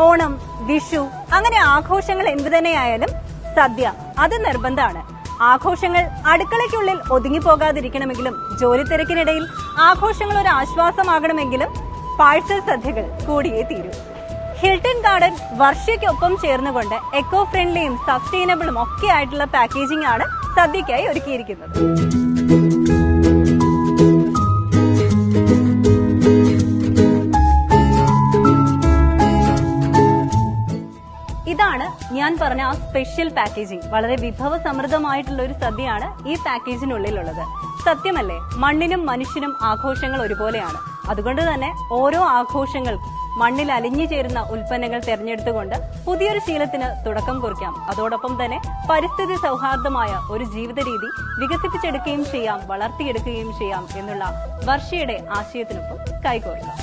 ഓണം, വിഷു അങ്ങനെ ആഘോഷങ്ങൾ എന്തു തന്നെയായാലും സദ്യ അത് നിർബന്ധമാണ്. ആഘോഷങ്ങൾ അടുക്കളയ്ക്കുള്ളിൽ ഒതുങ്ങിപ്പോകാതിരിക്കണമെങ്കിലും ജോലി തിരക്കിനിടയിൽ ആഘോഷങ്ങൾ ഒരു ആശ്വാസമാകണമെങ്കിലും പാഴ്സൽ സദ്യകൾ കൂടിയേ തീരൂ. ഹിൽട്ടൺ ഗാർഡൻ വർഷയ്ക്കൊപ്പം ചേർന്നുകൊണ്ട് എക്കോ ഫ്രണ്ട്ലിയും സസ്റ്റൈനബിളും ഒക്കെ ആയിട്ടുള്ള പാക്കേജിംഗ് ആണ് സദ്യക്കായി ഒരുക്കിയിരിക്കുന്നത്. ഇതാണ് ഞാൻ പറഞ്ഞ ആ സ്പെഷ്യൽ പാക്കേജിംഗ്. വളരെ വിഭവസമൃദ്ധമായിട്ടുള്ള ഒരു സദ്യയാണ് ഈ പാക്കേജിനുള്ളിലുള്ളത്. സത്യമല്ലേ, മണ്ണിനും മനുഷ്യനും ആഘോഷങ്ങൾ ഒരുപോലെയാണ്. അതുകൊണ്ട് തന്നെ ഓരോ ആഘോഷങ്ങൾക്കും മണ്ണിൽ അലിഞ്ഞു ചേരുന്ന ഉൽപ്പന്നങ്ങൾ തെരഞ്ഞെടുത്തുകൊണ്ട് പുതിയൊരു ശീലത്തിന് തുടക്കം കുറിക്കാം. അതോടൊപ്പം തന്നെ പരിസ്ഥിതി സൗഹാർദ്ദമായ ഒരു ജീവിത രീതി വികസിപ്പിച്ചെടുക്കുകയും ചെയ്യാം, വളർത്തിയെടുക്കുകയും ചെയ്യാം എന്നുള്ള വർഷയുടെ ആശയത്തിനൊപ്പം കൈകോർക്കാം.